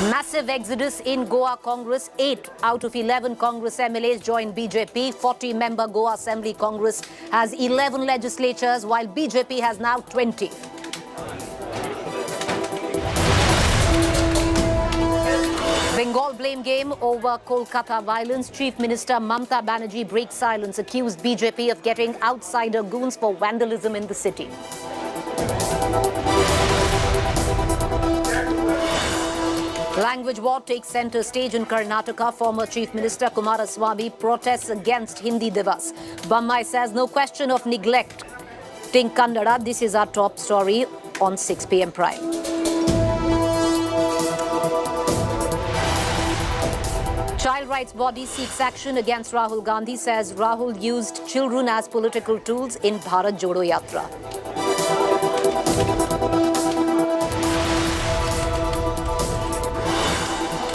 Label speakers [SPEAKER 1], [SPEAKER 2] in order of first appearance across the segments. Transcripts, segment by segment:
[SPEAKER 1] Massive exodus in Goa Congress. 8 out of 11 Congress MLAs joined BJP. 40-member Goa Assembly Congress has 11 legislatures, while BJP has now 20. Bengal blame game over Kolkata violence. Chief Minister Mamata Banerjee breaks silence, accused BJP of getting outsider goons for vandalism in the city. Language war takes center stage in Karnataka. Former Chief Minister Kumaraswamy protests against Hindi Divas. Bommai says no question of neglecting Kannada. This is our top story on 6 p.m. Prime. Child rights body seeks action against Rahul Gandhi, says Rahul used children as political tools in Bharat Jodo Yatra.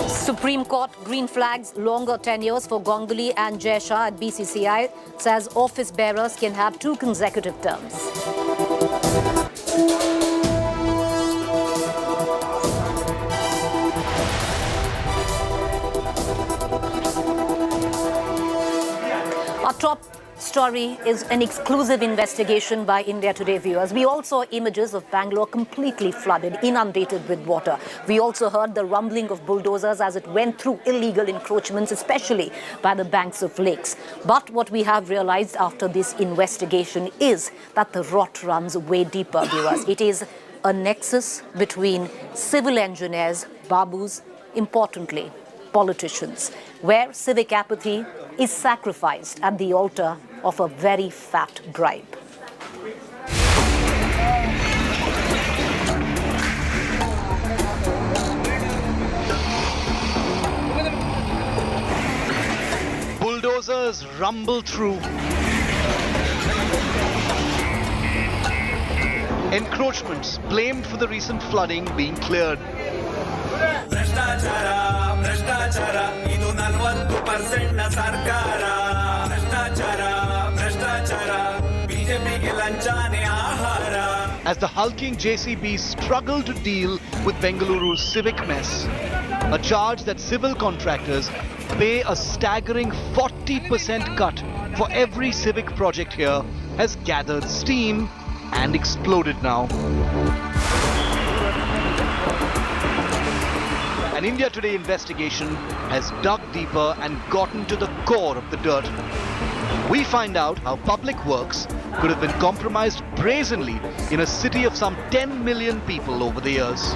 [SPEAKER 1] Supreme Court green flags longer tenures for Ganguly and Jai Shah at BCCI, says office bearers can have 2 consecutive terms. Our top story is an exclusive investigation by India Today viewers. We all saw images of Bangalore completely flooded, inundated with water. We also heard the rumbling of bulldozers as it went through illegal encroachments, especially by the banks of lakes. But what we have realized after this investigation is that the rot runs way deeper, viewers. It is a nexus between civil engineers, babus, importantly, politicians, where civic apathy is sacrificed at the altar of a very fat bribe.
[SPEAKER 2] Bulldozers rumble through. Encroachments blamed for the recent flooding being cleared. As the hulking JCBs struggle to deal with Bengaluru's civic mess, a charge that civil contractors pay a staggering 40% cut for every civic project here has gathered steam and exploded now. An India Today investigation has dug deeper and gotten to the core of the dirt. We find out how public works could have been compromised brazenly in a city of some 10 million people over the years.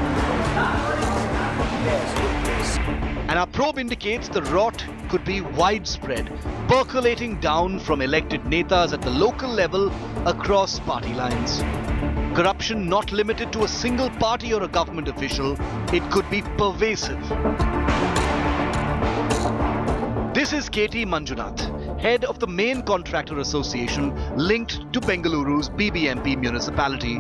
[SPEAKER 2] And our probe indicates the rot could be widespread, percolating down from elected netas at the local level across party lines. Corruption not limited to a single party or a government official, it could be pervasive. This is KT Manjunath, head of the main contractor association linked to Bengaluru's BBMP municipality.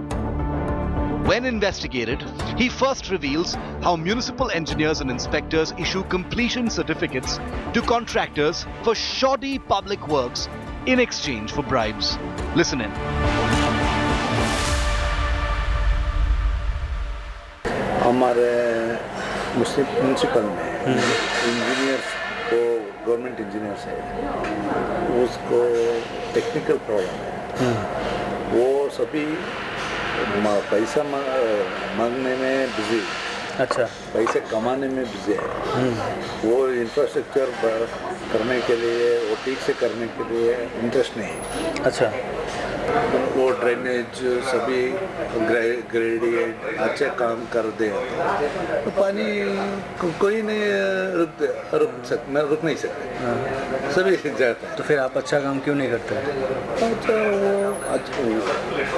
[SPEAKER 2] When investigated, he first reveals how municipal engineers and inspectors issue completion certificates to contractors for shoddy public works in exchange for bribes. Listen in.
[SPEAKER 3] हमारे municipal में engineers को government engineers है उसको technical problem है वो सभी पैसा मांगने में बिजी अच्छा पैसे कमाने में बिजी है वो इंफ्रास्ट्रक्चर करने के लिए वो ठीक से करने के लिए इंटरेस्ट नहीं है अच्छा वो ड्रेनेज सभी ग्रेडियंट अच्छे काम कर दे तो पानी कोई नहीं रुक नहीं सकते सभी जाता है
[SPEAKER 4] तो फिर आप अच्छा काम क्यों नहीं करते
[SPEAKER 3] अच्छा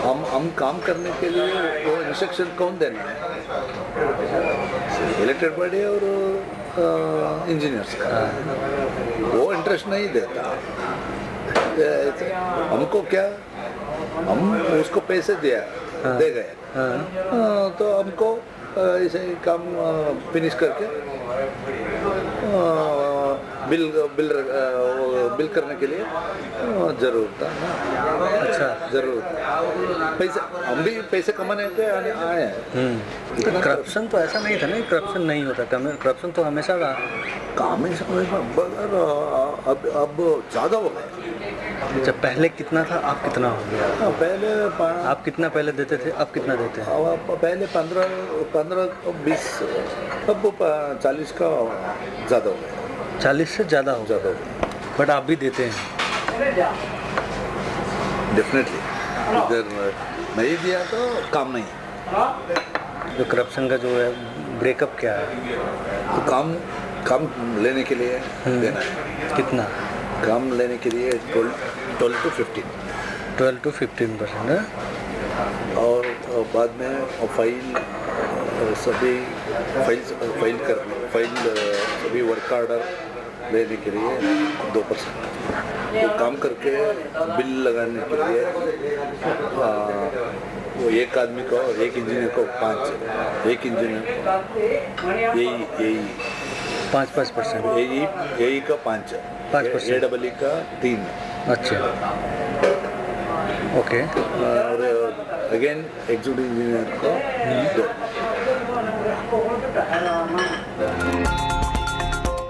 [SPEAKER 3] वो हम काम करने के लिए वो इंस्ट्रक्शन कौन देना है इलेक्टेड बॉडी और इंजीनियर्स का वो इंटरेस्ट नहीं देता हमको क्या हम उसको पैसे दे गए तो हमको ऐसे काम फिनिश करके बिल करने के लिए जरूर था ना।
[SPEAKER 4] अच्छा,
[SPEAKER 3] जरूर पैसे, हम भी पैसे कमाने के आए हैं।
[SPEAKER 4] तो करप्शन तो ऐसा नहीं था ना, करप्शन नहीं होता, करप्शन तो हमेशा रहा।
[SPEAKER 3] मगर अब ज़्यादा हो गया।
[SPEAKER 4] अच्छा, पहले कितना था, अब कितना हो गया?
[SPEAKER 3] पहले
[SPEAKER 4] आप कितना पहले देते थे, अब कितना देते हैं?
[SPEAKER 3] पहले 15-20, अब 40 का ज़्यादा हो गया।
[SPEAKER 4] 40 से ज़्यादा हो गया, बट आप भी देते हैं?
[SPEAKER 3] डेफिनेटली, इधर नहीं दिया तो काम नहीं।
[SPEAKER 4] जो करप्शन का जो है ब्रेकअप क्या है?
[SPEAKER 3] तो काम लेने के लिए देना है।
[SPEAKER 4] कितना?
[SPEAKER 3] काम लेने के लिए 12 to 15।
[SPEAKER 4] 12 to 15% है।
[SPEAKER 3] और बाद में फाइल सभी सभी वर्क ऑर्डर लेने के लिए 2%। वो काम करके बिल लगाने के लिए वो एक आदमी को, एक इंजीनियर को 5, एक इंजीनियर यही
[SPEAKER 4] 5%
[SPEAKER 3] यही का 5%, AEE का 3।
[SPEAKER 4] अच्छा, ओके।
[SPEAKER 3] और अगेन एग्जीक्यूटिव इंजीनियर को 2।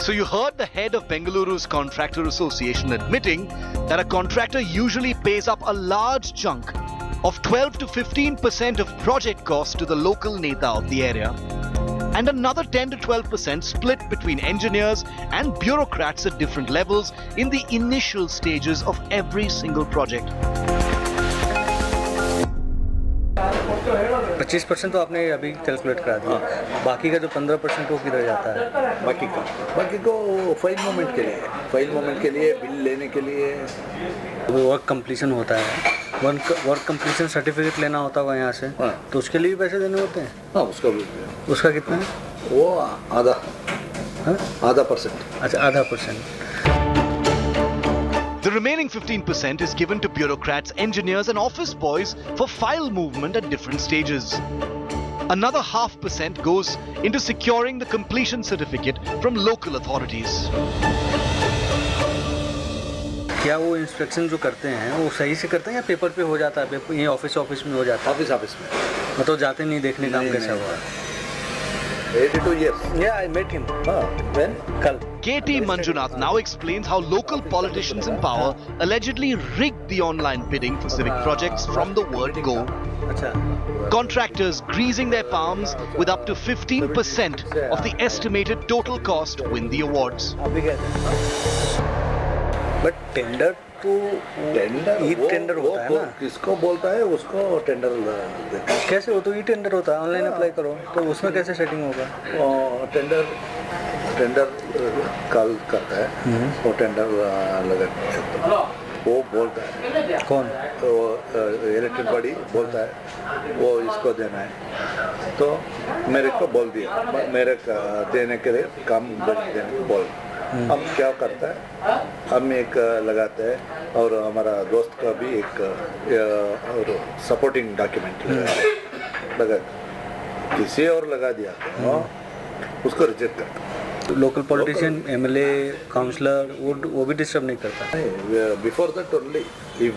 [SPEAKER 2] So you heard the head of Bengaluru's Contractor Association admitting that a contractor usually pays up a large chunk of 12 to 15% of project cost to the local neta of the area, and another 10 to 12% split between engineers and bureaucrats at different levels in the initial stages of every single project.
[SPEAKER 4] 25% तो आपने अभी calculate करा दिया, बाकी का जो 15% वो किधर जाता है?
[SPEAKER 3] बाकी को फाइल मूवमेंट के लिए बिल लेने के लिए।
[SPEAKER 4] वर्क कंप्लीशन होता है, वर्क कंप्लीशन सर्टिफिकेट लेना होता होगा यहाँ से।
[SPEAKER 3] हाँ।
[SPEAKER 4] तो उसके लिए भी पैसे देने होते हैं?
[SPEAKER 3] हाँ, उसका भी।
[SPEAKER 4] उसका कितना है?
[SPEAKER 3] वो आधा।
[SPEAKER 4] हाँ?
[SPEAKER 3] आधा %।
[SPEAKER 4] अच्छा, आधा %।
[SPEAKER 2] The remaining 15% is given to bureaucrats, engineers and office boys for file movement at different stages. Another 0.5% goes into securing the completion certificate from local authorities.
[SPEAKER 4] क्या वो इंस्पेक्शन जो करते हैं वो सही से करते हैं या पेपर पे हो जाता है? ये ऑफिस में हो जाता है?
[SPEAKER 3] ऑफिस में।
[SPEAKER 4] मतलब जाते नहीं देखने काम कैसा हुआ?
[SPEAKER 3] 82 years.
[SPEAKER 4] Yeah, I met him.
[SPEAKER 3] When?
[SPEAKER 4] कल।
[SPEAKER 2] KT Manjunath now explains how local politicians in power allegedly rigged the online bidding for civic projects from the word go.
[SPEAKER 4] अच्छा,
[SPEAKER 2] Contractors greasing their palms with up to 15% of the estimated total cost win the awards.
[SPEAKER 4] आप भी गए थे? But tender तो e tender होता है ना?
[SPEAKER 3] किसको बोलता है उसको टेंडर देता है।
[SPEAKER 4] कैसे? वो तो ई टेंडर होता है, ऑनलाइन अप्लाई करो, तो उसमें कैसे सेटिंग होगा?
[SPEAKER 3] टेंडर कॉल करता है, वो टेंडर लगा, वो बोलता है।
[SPEAKER 4] कौन?
[SPEAKER 3] तो इलेक्टेड बॉडी बोलता है वो इसको देना है, तो मेरे को बोल दिया, मेरे देने के लिए काम देने को बोल। हम क्या करता है, हम एक लगाते हैं और हमारा दोस्त का भी एक और सपोर्टिंग डॉक्यूमेंट लगा, किसी और लगा दिया तो उसको रिजेक्ट करता।
[SPEAKER 4] लोकल पॉलिटिशियन, एमएलए, काउंसलर वो भी डिस्टर्ब नहीं करता?
[SPEAKER 3] Before that only, if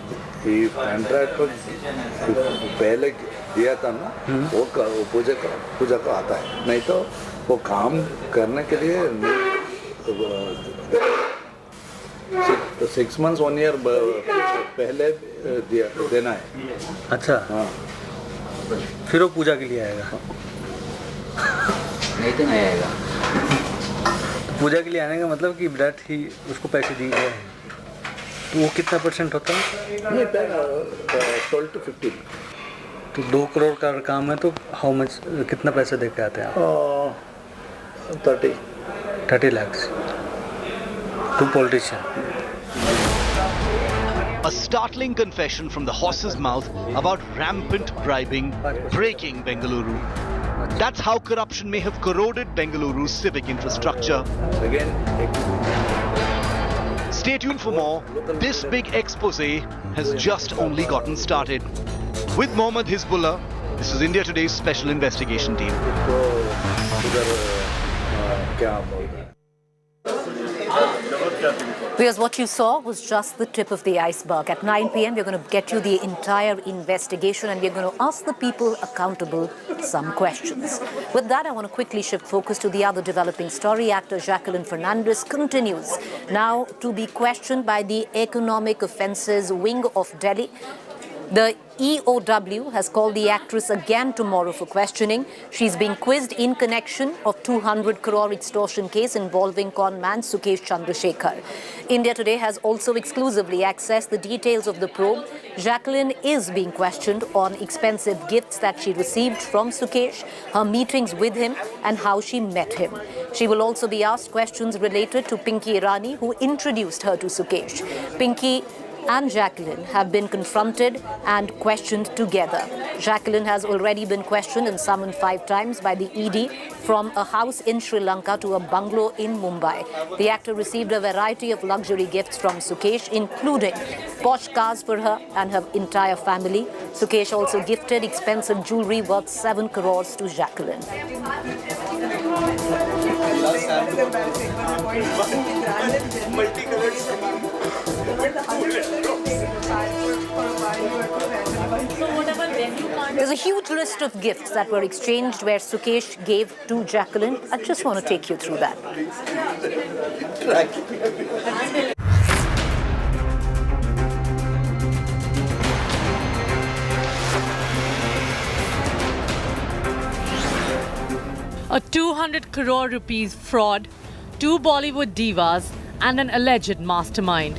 [SPEAKER 3] contract पहले दिया था ना, वो पूजा का आता है, नहीं तो वो काम करने के लिए 6 months 1 year पहले देना है।
[SPEAKER 4] अच्छा,
[SPEAKER 3] हाँ।
[SPEAKER 4] फिर वो पूजा के लिए आएगा?
[SPEAKER 5] नहीं तो नहीं आएगा।
[SPEAKER 4] तो पूजा के लिए आने का मतलब कि विराट ही उसको पैसे दिए गए हैं, तो वो कितना % होता है?
[SPEAKER 3] नहीं, 12 to 15।
[SPEAKER 4] तो 2 करोड़ का काम है तो हाउ मच, कितना पैसे दे के आते हैं आप? 30 lakhs to politician.
[SPEAKER 2] A startling confession from the horse's mouth about rampant bribing breaking Bengaluru. That's how corruption may have corroded Bengaluru's civic infrastructure.
[SPEAKER 3] Again,
[SPEAKER 2] Stay tuned for more. This big expose has just only gotten started. With Mohammad Hizbullah, this is India Today's special investigation team.
[SPEAKER 3] तो उधर क्या बोल रहे हैं?
[SPEAKER 1] Because what you saw was just the tip of the iceberg. At 9 p.m., we're going to get you the entire investigation and we're going to ask the people accountable some questions. With that, I want to quickly shift focus to the other developing story. Actor Jacqueline Fernandez continues now to be questioned by the Economic Offences Wing of Delhi. The EOW has called the actress again tomorrow for questioning. She's being quizzed in connection of 200 crore extortion case involving con man Sukesh Chandrasekhar. India Today has also exclusively accessed the details of the probe. Jacqueline is being questioned on expensive gifts that she received from Sukesh, her meetings with him and how she met him. She will also be asked questions related to Pinky Irani, who introduced her to Sukesh. Pinky and Jacqueline have been confronted and questioned together. Jacqueline has already been questioned and summoned 5 times by the ED from a house in Sri Lanka to a bungalow in Mumbai. The actor received a variety of luxury gifts from Sukesh, including posh cars for her and her entire family. Sukesh also gifted expensive jewelry worth 7 crores to Jacqueline. There's a huge list of gifts that were exchanged where Sukesh gave to Jacqueline. I just want to take you through that.
[SPEAKER 5] A 200 crore rupees fraud, 2 Bollywood divas and an alleged mastermind.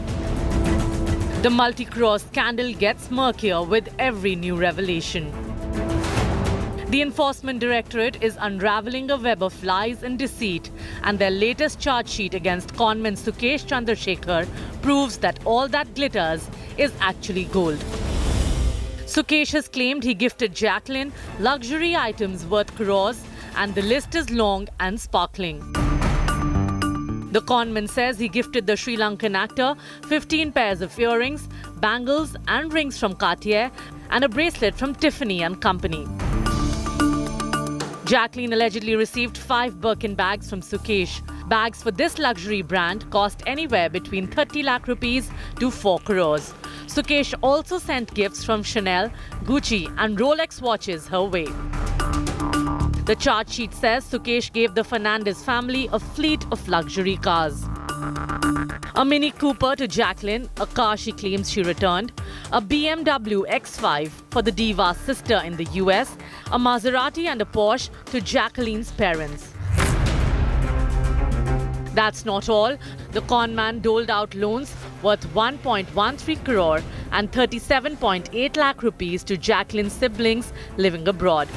[SPEAKER 5] The multi-crore scandal gets murkier with every new revelation. The Enforcement Directorate is unravelling a web of lies and deceit, and their latest charge sheet against conman Sukesh Chandrasekhar proves that all that glitters is actually gold. Sukesh has claimed he gifted Jacqueline luxury items worth crores, and the list is long and sparkling. The conman says he gifted the Sri Lankan actor 15 pairs of earrings, bangles and rings from Cartier and a bracelet from Tiffany & Company. Jacqueline allegedly received 5 Birkin bags from Sukesh. Bags for this luxury brand cost anywhere between 30 lakh rupees to 4 crores. Sukesh also sent gifts from Chanel, Gucci and Rolex watches her way. The charge sheet says Sukesh gave the Fernandez family a fleet of luxury cars. A Mini Cooper to Jacqueline, a car she claims she returned, a BMW X5 for the diva's sister in the US, a Maserati and a Porsche to Jacqueline's parents. That's not all. The conman doled out loans worth 1.13 crore and 37.8 lakh rupees to Jacqueline's siblings living abroad.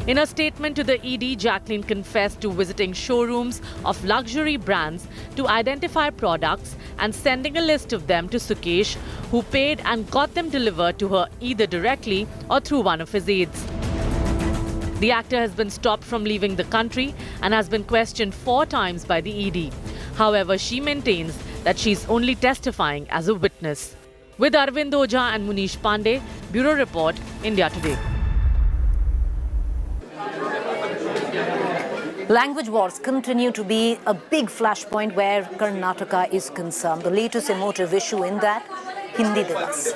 [SPEAKER 5] In a statement to the ED, Jacqueline confessed to visiting showrooms of luxury brands to identify products and sending a list of them to Sukesh, who paid and got them delivered to her either directly or through one of his aides. The actor has been stopped from leaving the country and has been questioned 4 times by the ED. However, she maintains that she's only testifying as a witness. With Arvind Oja and Munish Pandey, Bureau Report, India Today.
[SPEAKER 1] Language wars continue to be a big flashpoint where Karnataka is concerned. The latest emotive issue in that, Hindi Divas.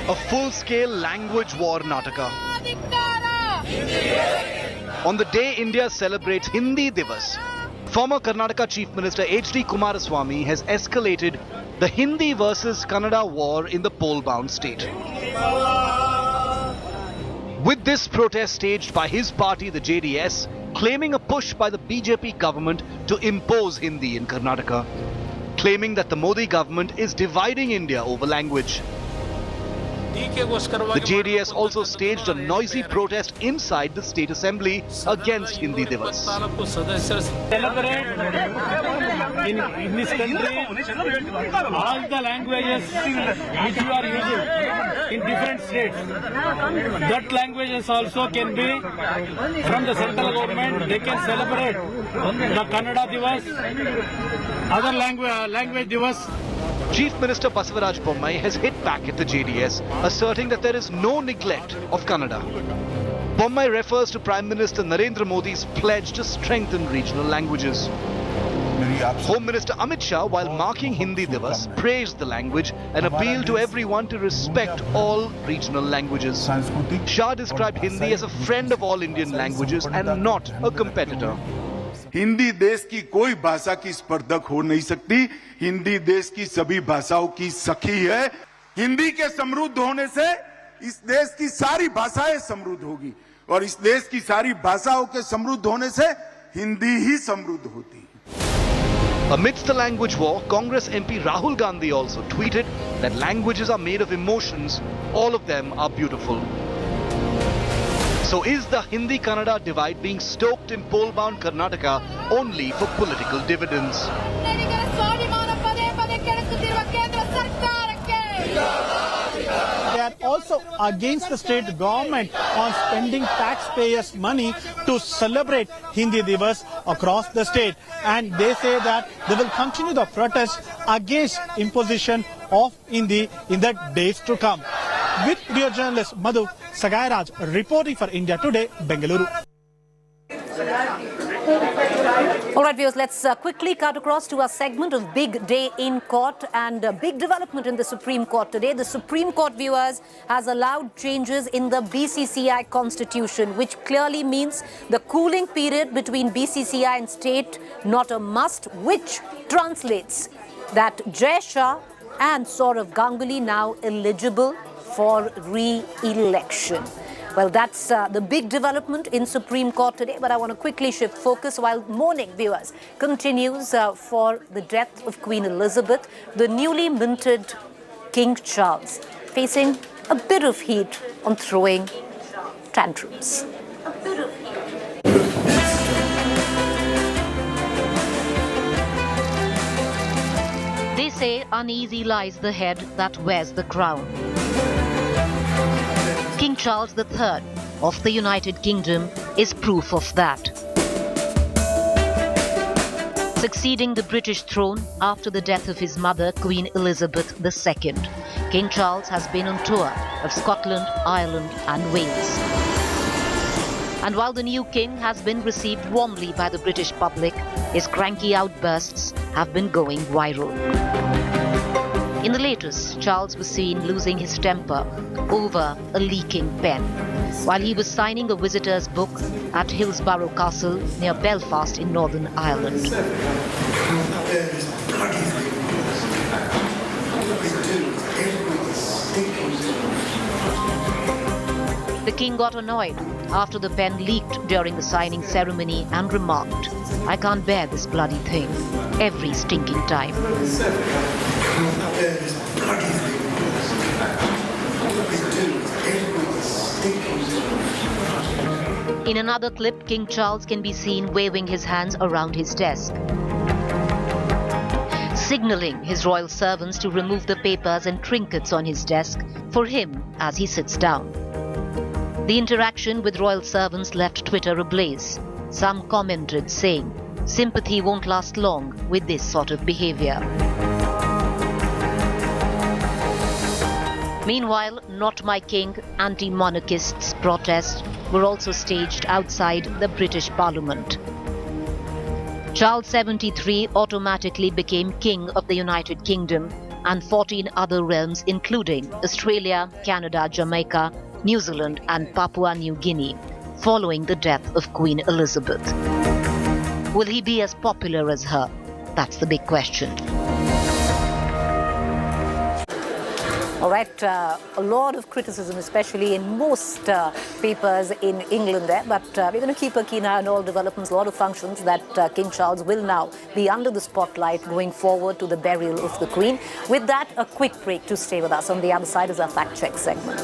[SPEAKER 2] A full-scale language war, Nataka. On the day India celebrates Hindi Divas, former Karnataka Chief Minister H.D. Kumaraswamy has escalated the Hindi versus Kannada war in the poll-bound state. With this protest staged by his party, the JDS, claiming a push by the BJP government to impose Hindi in Karnataka, claiming that the Modi government is dividing India over language. The JDS also staged a noisy protest inside the state assembly against Hindi Divas.
[SPEAKER 6] Celebrate in this country all the languages which you are using in different states. That languages also can be from the central government. They can celebrate the Kannada Divas, other language Divas.
[SPEAKER 2] Chief Minister Basavaraj Bommai has hit back at the JDS, asserting that there is no neglect of Kannada. Bommai refers to Prime Minister Narendra Modi's pledge to strengthen regional languages. Home Minister Amit Shah, while marking Hindi Divas, praised the language and appealed to everyone to respect all regional languages. Shah described Hindi as a friend of all Indian languages and not a competitor.
[SPEAKER 7] Hindi देश की कोई भाषा की स्पर्धक हो नहीं सकती। हिंदी देश की सभी भाषाओं की सखी है। हिंदी के समृद्ध होने से इस देश की सारी भाषाएं समृद्ध होगी और इस देश की सारी भाषाओं के समृद्ध होने से हिंदी ही समृद्ध होती है।
[SPEAKER 2] Amidst the language war, Congress MP Rahul Gandhi also tweeted that languages are made of emotions. All of them are beautiful. So is the Hindi-Kannada divide being stoked in pole-bound Karnataka only for political dividends?
[SPEAKER 6] They are also against the state government on spending taxpayers' money to celebrate Hindi Divas across the state. And they say that they will continue the protest against imposition of Hindi in the days to come. With video journalist Madhu Sagairaj reporting for India Today, Bengaluru.
[SPEAKER 1] All right, viewers, let's quickly cut across to our segment of Big Day in Court and a big development in the Supreme Court today. The Supreme Court, viewers, has allowed changes in the BCCI constitution, which clearly means the cooling period between BCCI and state not a must, which translates that Jai Shah and Saurav Ganguly now eligible for re-election. Well, that's the big development in Supreme Court today, but I want to quickly shift focus while mourning, viewers, continues for the death of Queen Elizabeth. The newly minted King Charles facing a bit of heat on throwing tantrums. They say uneasy lies the head that wears the crown. King Charles III of the United Kingdom is proof of that. Succeeding the British throne after the death of his mother, Queen Elizabeth II, King Charles has been on tour of Scotland, Ireland and Wales. And while the new king has been received warmly by the British public, his cranky outbursts have been going viral. In the latest, Charles was seen losing his temper over a leaking pen while he was signing a visitor's book at Hillsborough Castle near Belfast in Northern Ireland. The king got annoyed after the pen leaked during the signing ceremony and remarked, "I can't bear this bloody thing every stinking time." In another clip, King Charles can be seen waving his hands around his desk, signaling his royal servants to remove the papers and trinkets on his desk for him as he sits down. The interaction with royal servants left Twitter ablaze. Some commented saying, "Sympathy won't last long with this sort of behavior." Meanwhile, Not My King anti-monarchists' protests were also staged outside the British Parliament. Charles 73 automatically became King of the United Kingdom and 14 other realms including Australia, Canada, Jamaica, New Zealand and Papua New Guinea, following the death of Queen Elizabeth. Will he be as popular as her? That's the big question. All right, a lot of criticism, especially in most papers in England there, but we're going to keep a keen eye on all developments, a lot of functions that King Charles will now be under the spotlight going forward to the burial of the Queen. With that, a quick break to stay with us. On the other side is our fact check segment.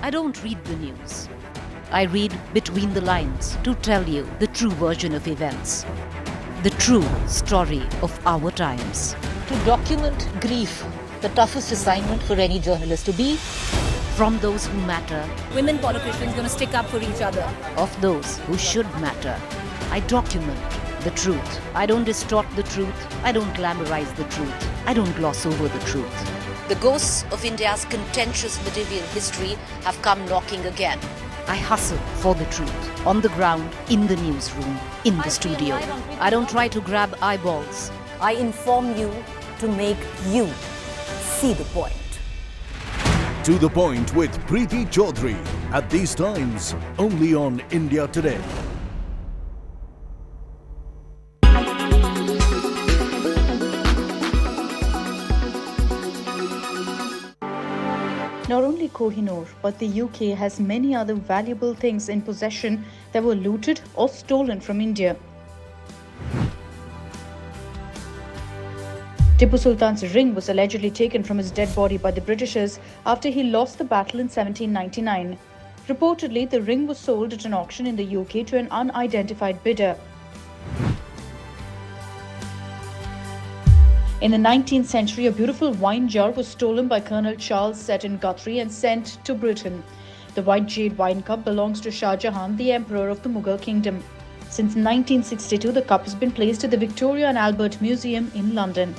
[SPEAKER 1] I don't read the news. I read between the lines to tell you the true version of events. the true story of our times. To document grief, the toughest assignment for any journalist to be from those who matter.
[SPEAKER 8] Women politicians going to stick up for each other.
[SPEAKER 1] Of those who should matter. I document the truth. I don't distort the truth. I don't glamorize the truth. I don't gloss over the truth. The ghosts of India's contentious medieval history have come knocking again. I hustle for the truth. On the ground, in the newsroom, in the studio. I don't try to grab eyeballs.
[SPEAKER 8] I inform you to make you see the point.
[SPEAKER 9] To the Point with Preeti Chaudhary. At these times, only on India Today.
[SPEAKER 10] Not only Kohinoor, but the UK has many other valuable things in possession that were looted or stolen from India. Tipu Sultan's ring was allegedly taken from his dead body by the Britishers after he lost the battle in 1799. Reportedly, the ring was sold at an auction in the UK to an unidentified bidder. In the 19th century, a beautiful wine jar was stolen by Colonel Charles Seton Guthrie and sent to Britain. The white jade wine cup belongs to Shah Jahan, the Emperor of the Mughal Kingdom. Since 1962, the cup has been placed at the Victoria and Albert Museum in London.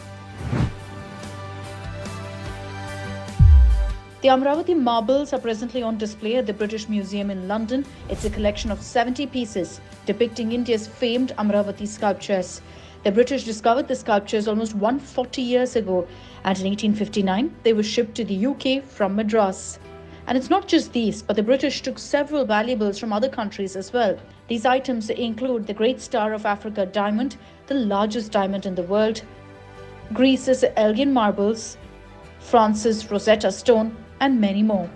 [SPEAKER 10] The Amravati marbles are presently on display at the British Museum in London. It's a collection of 70 pieces depicting India's famed Amravati sculptures. The British discovered the sculptures almost 140 years ago, and in 1859 they were shipped to the UK from Madras. And it's not just these, but the British took several valuables from other countries as well. These items include the Great Star of Africa diamond, the largest diamond in the world, Greece's Elgin marbles, France's Rosetta Stone, and many more.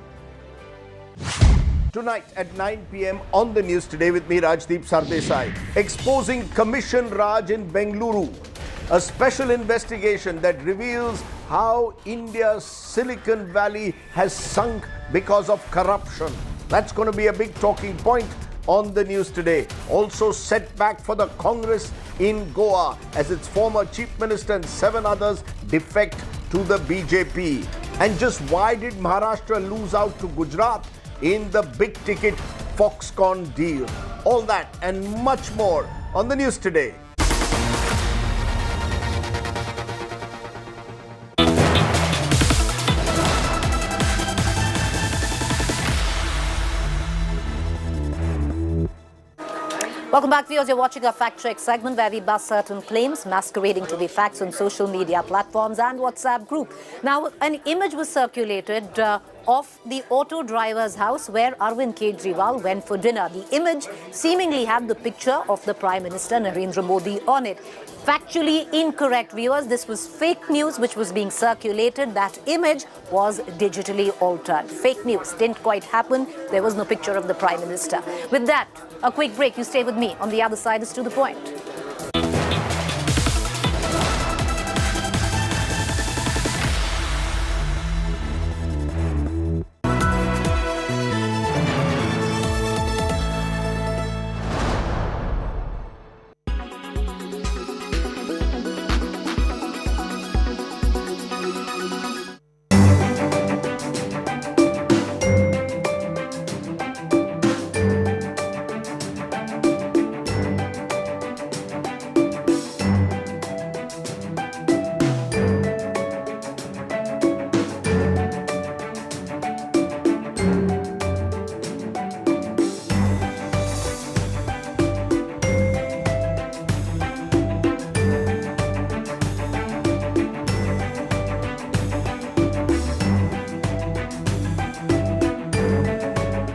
[SPEAKER 11] Tonight at 9 p.m. on the news today with me, Rajdeep Sardesai, exposing Commission Raj in Bengaluru, a special investigation that reveals how India's Silicon Valley has sunk because of corruption. That's going to be a big talking point on the news today. Also, setback for the Congress in Goa as its former Chief Minister and 7 others defect to the BJP. And just why did Maharashtra lose out to Gujarat in the big ticket Foxconn deal? All that and much more on the news today.
[SPEAKER 1] Welcome back, viewers. You're watching our Fact Check segment where we bust certain claims masquerading to be facts on social media platforms and WhatsApp group. Now, an image was circulated of the auto driver's house where Arvind Kejriwal went for dinner. The image seemingly had the picture of the Prime Minister Narendra Modi on it. Factually incorrect, viewers. This was fake news which was being circulated. That image was digitally altered. Fake news didn't quite happen. There was no picture of the Prime Minister. With that, a quick break. You stay with me. On the other side is To the Point.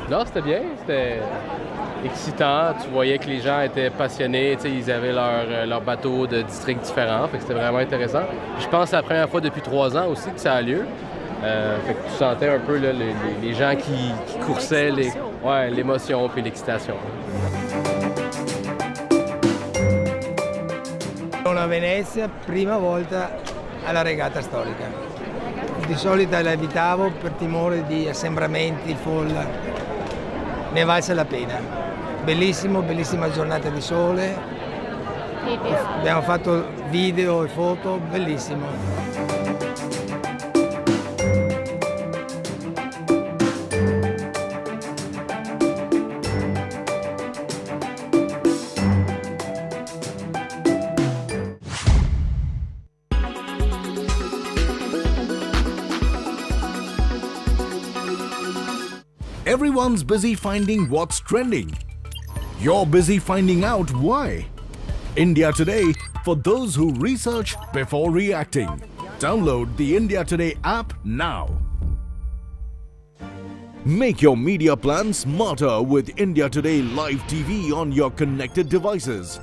[SPEAKER 12] Non, c'était bien, c'était excitant. Tu voyais que les gens étaient passionnés, ils avaient leur bateau de districts différents, fait que c'était vraiment intéressant. Puis je pense que c'est la première fois depuis 3 ans aussi que ça a lieu. Fait que tu sentais un peu là, les gens qui coursaient, l'émotion puis l'excitation.
[SPEAKER 13] Sono a Venezia, prima volta alla regata storica. Di solito la evitavo per timore di assembramenti, folla. Ne valse la pena. Bellissimo, bellissima giornata di sole, Abbiamo fatto video e foto, bellissimo.
[SPEAKER 9] Everyone's busy finding what's trending. You're busy finding out why. India Today, for those who research before reacting. Download the India Today app now. Make your media plan smarter with India Today Live TV on your connected devices.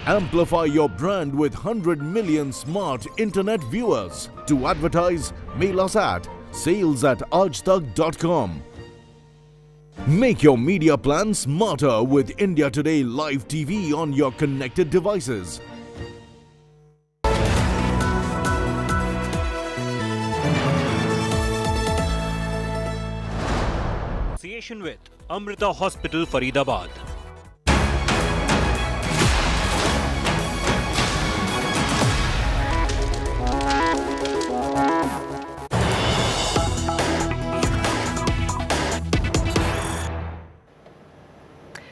[SPEAKER 9] Amplify your brand with 100 million smart internet viewers. To advertise, mail us at sales@aajtak.com. Make your media plan smarter with India Today Live TV on your connected devices.
[SPEAKER 14] Association with Amrita Hospital, Faridabad.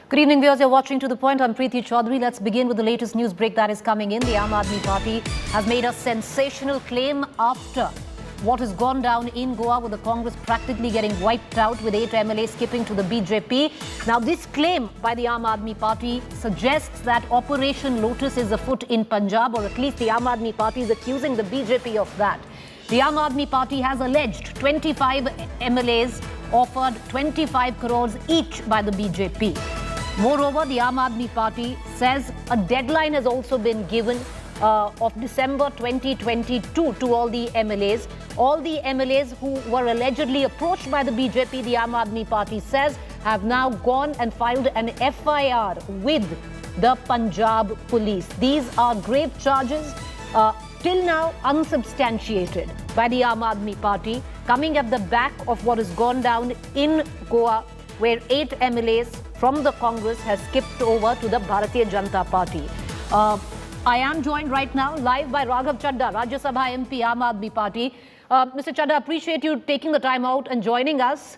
[SPEAKER 1] Good evening, viewers. You're watching To The Point. I'm Preeti Chaudhary. Let's begin with the latest news break that is coming in. The Aam Aadmi Party has made a sensational claim after what has gone down in Goa, with the Congress practically getting wiped out, with 8 MLAs skipping to the BJP. Now, this claim by the Aam Aadmi Party suggests that Operation Lotus is afoot in Punjab, or at least the Aam Aadmi Party is accusing the BJP of that. The Aam Aadmi Party has alleged 25 MLAs offered 25 crores each by the BJP. Moreover, the Aam Aadmi Party says a deadline has also been given of December 2022 to all the MLAs. All the MLAs who were allegedly approached by the BJP, the Aam Aadmi Party says, have now gone and filed an FIR with the Punjab police. These are grave charges, till now unsubstantiated by the Aam Aadmi Party, coming at the back of what has gone down in Goa, where 8 MLAs from the Congress has skipped over to the Bharatiya Janata Party. I am joined right now live by Raghav Chadha, Rajya Sabha MP, Aam Aadmi Party. Mr. Chadha, appreciate you taking the time out and joining us.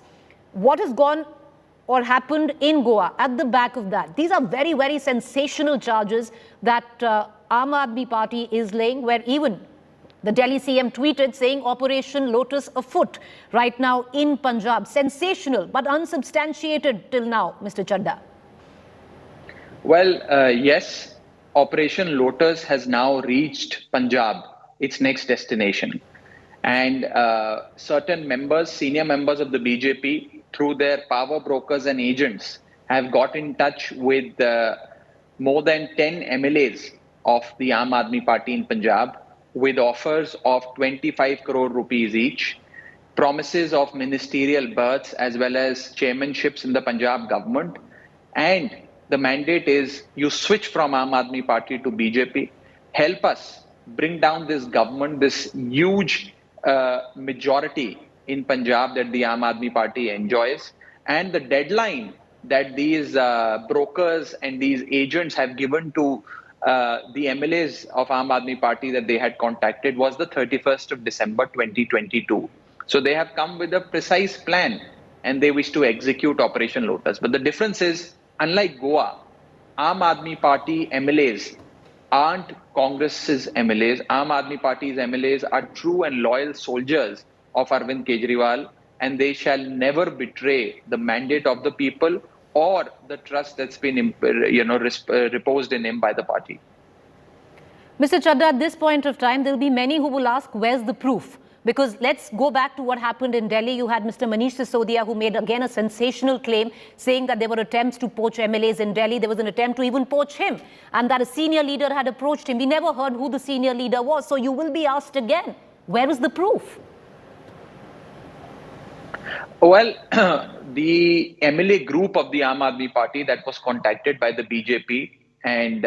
[SPEAKER 1] What has gone or happened in Goa at the back of that? These are very, very sensational charges that Aam Aadmi Party is laying, where even the Delhi CM tweeted saying Operation Lotus afoot right now in Punjab. Sensational, but unsubstantiated till now, Mr. Chadha.
[SPEAKER 15] Well, yes, Operation Lotus has now reached Punjab, its next destination. And certain members, senior members of the BJP, through their power brokers and agents, have got in touch with more than 10 MLAs of the Aam Aadmi Party in Punjab, with offers of 25 crore rupees each, promises of ministerial berths as well as chairmanships in the Punjab government. And the mandate is you switch from Aam Aadmi Party to BJP, help us bring down this government, this huge majority in Punjab that the Aam Aadmi Party enjoys. And the deadline that these brokers and these agents have given to the MLAs of Aam Aadmi Party that they had contacted was the 31st of December 2022. So they have come with a precise plan and they wish to execute Operation Lotus. But the difference is, unlike Goa, Aam Aadmi Party MLAs aren't Congress's MLAs. Aam Aadmi Party's MLAs are true and loyal soldiers of Arvind Kejriwal, and they shall never betray the mandate of the people or the trust that's been reposed in him by the party.
[SPEAKER 1] Mr. Chadha, at this point of time, there will be many who will ask, where's the proof? Because let's go back to what happened in Delhi. You had Mr. Manish Sisodia, who made again a sensational claim, saying that there were attempts to poach MLAs in Delhi. There was an attempt to even poach him, and that a senior leader had approached him. We never heard who the senior leader was. So you will be asked again, where is the proof?
[SPEAKER 15] Well, the MLA group of the Aam Aadmi Party that was contacted by the BJP and,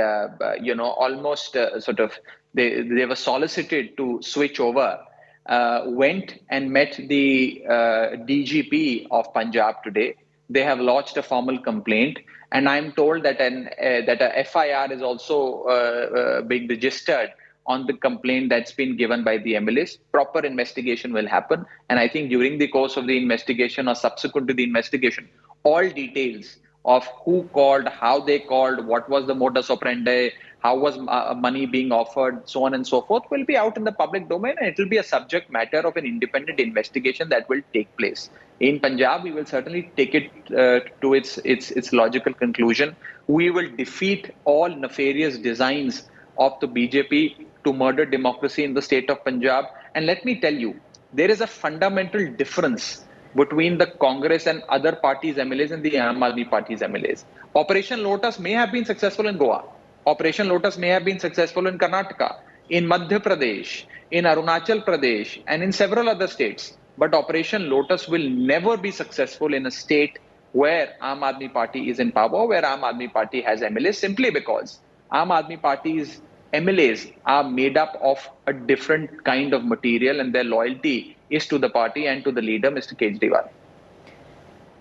[SPEAKER 15] almost they were solicited to switch over, went and met the DGP of Punjab today. They have lodged a formal complaint, and I'm told that a FIR is also being registered on the complaint that's been given by the MLAs. Proper investigation will happen, and I think during the course of the investigation or subsequent to the investigation, all details of who called, how they called, what was the modus operandi, how was money being offered, so on and so forth, will be out in the public domain, and it will be a subject matter of an independent investigation that will take place. In Punjab, we will certainly take it to its logical conclusion. We will defeat all nefarious designs of the BJP to murder democracy in the state of Punjab. And let me tell you, there is a fundamental difference between the Congress and other parties' MLAs and the Aam Aadmi Party's MLAs. Operation Lotus may have been successful in Goa. Operation Lotus may have been successful in Karnataka, in Madhya Pradesh, in Arunachal Pradesh, and in several other states. But Operation Lotus will never be successful in a state where Aam Aadmi Party is in power, where Aam Aadmi Party has MLAs, simply because Aam Aadmi Party's MLAs are made up of a different kind of material, and their loyalty is to the party and to the leader, Mr. Kejriwal.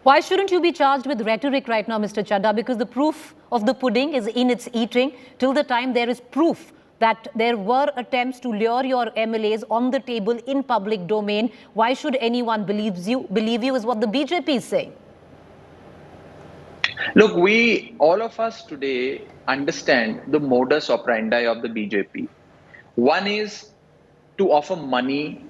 [SPEAKER 1] Why shouldn't you be charged with rhetoric right now, Mr. Chadha? Because the proof of the pudding is in its eating. Till the time there is proof that there were attempts to lure your MLAs on the table in public domain, why should anyone believe you is what the BJP is saying?
[SPEAKER 15] Look, all of us today understand the modus operandi of the BJP. One is to offer money,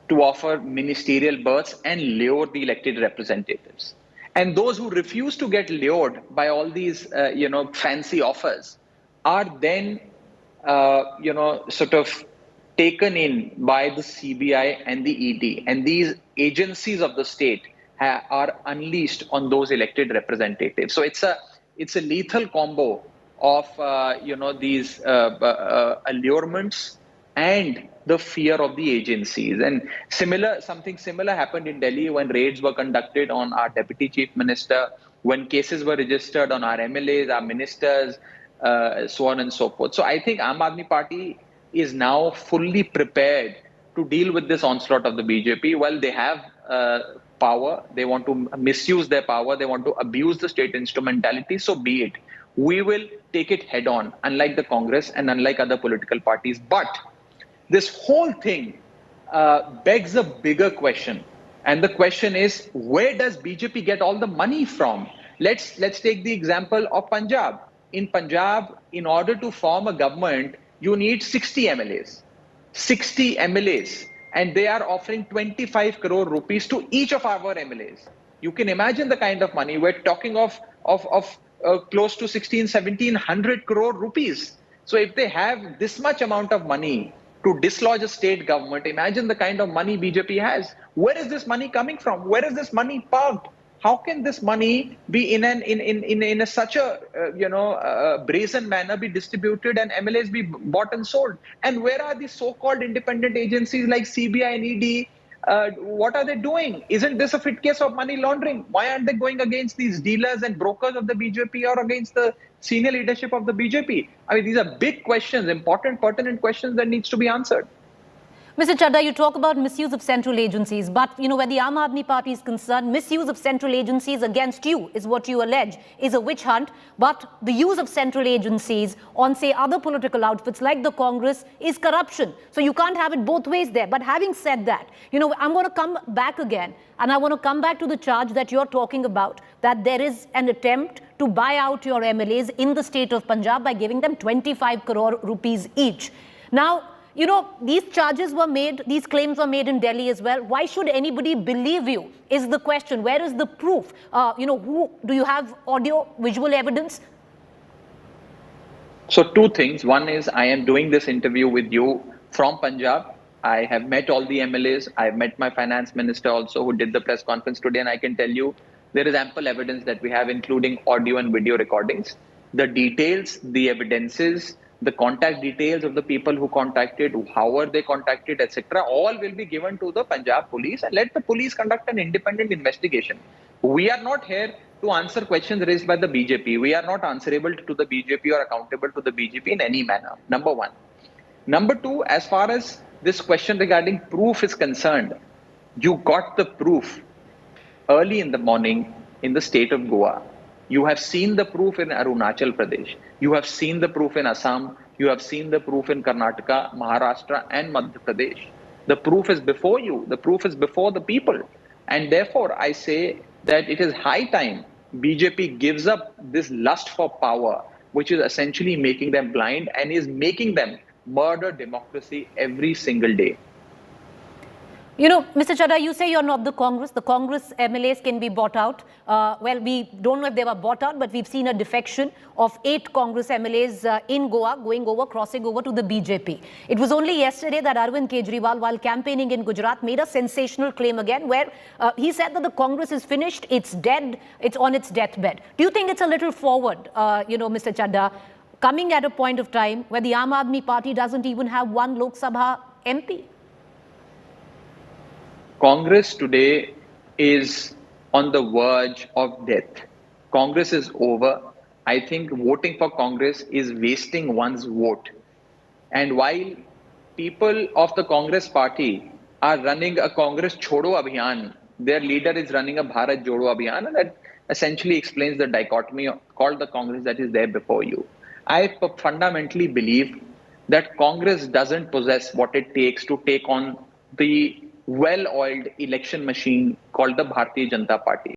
[SPEAKER 15] to offer ministerial berths and lure the elected representatives. And those who refuse to get lured by all these, fancy offers are then, sort of taken in by the CBI and the ED. And these agencies of the state are unleashed on those elected representatives. So it's a lethal combo of, these allurements and the fear of the agencies. And something similar happened in Delhi when raids were conducted on our deputy chief minister, when cases were registered on our MLAs, our ministers, so on and so forth. So I think Aam Aadmi Party is now fully prepared to deal with this onslaught of the BJP. Well, they have power, they want to misuse their power, they want to abuse the state instrumentality, so be it. We will take it head on, unlike the Congress and unlike other political parties. But this whole thing begs a bigger question. And the question is, where does BJP get all the money from? Let's take the example of Punjab. In Punjab, in order to form a government, you need 60 MLAs. 60 MLAs. And they are offering 25 crore rupees to each of our MLAs. You can imagine the kind of money. We're talking of close to 1700 crore rupees. So if they have this much amount of money to dislodge a state government, imagine the kind of money BJP has. Where is this money coming from? Where is this money parked? How can this money be in such a brazen manner be distributed and MLAs be bought and sold? And where are these so-called independent agencies like CBI and ED? What are they doing? Isn't this a fit case of money laundering? Why aren't they going against these dealers and brokers of the BJP or against the senior leadership of the BJP? I mean, these are big questions, important, pertinent questions that needs to be answered.
[SPEAKER 1] Mr. Chadha, you talk about misuse of central agencies, but where the Aam Aadmi Party is concerned, misuse of central agencies against you is what you allege is a witch hunt, but the use of central agencies on, say, other political outfits like the Congress is corruption. So you can't have it both ways there. But having said that, I'm going to come back again, and I want to come back to the charge that you're talking about, that there is an attempt to buy out your MLAs in the state of Punjab by giving them 25 crore rupees each. Now, these charges were made, these claims were made in Delhi as well. Why should anybody believe you is the question. Where is the proof? Do you have audio, visual evidence?
[SPEAKER 15] So two things. One is I am doing this interview with you from Punjab. I have met all the MLAs. I've met my finance minister also who did the press conference today. And I can tell you there is ample evidence that we have, including audio and video recordings. The details, the evidences, the contact details of the people who contacted, how were they contacted, etc. all will be given to the Punjab police, and let the police conduct an independent investigation. We are not here to answer questions raised by the BJP. We are not answerable to the BJP or accountable to the BJP in any manner. Number one. Number two, as far as this question regarding proof is concerned, you got the proof early in the morning in the state of Goa. You have seen the proof in Arunachal Pradesh. You have seen the proof in Assam. You have seen the proof in Karnataka, Maharashtra, and Madhya Pradesh. The proof is before you. The proof is before the people. And therefore, I say that it is high time BJP gives up this lust for power, which is essentially making them blind and is making them murder democracy every single day.
[SPEAKER 1] You know, Mr. Chadha, you say you're not the Congress. The Congress MLAs can be bought out. Well, we don't know if they were bought out, but we've seen a defection of 8 Congress MLAs in Goa, crossing over to the BJP. It was only yesterday that Arvind Kejriwal, while campaigning in Gujarat, made a sensational claim again where he said that the Congress is finished, it's dead, it's on its deathbed. Do you think it's a little forward, Mr. Chadha, coming at a point of time where the Aam Aadmi Party doesn't even have one Lok Sabha MP?
[SPEAKER 15] Congress today is on the verge of death. Congress is over. I think voting for Congress is wasting one's vote. And while people of the Congress party are running a Congress Chodo Abhiyan, their leader is running a Bharat Jodo Abhiyan, and that essentially explains the dichotomy called the Congress that is there before you. I fundamentally believe that Congress doesn't possess what it takes to take on the well-oiled election machine called the Bharatiya Janata Party.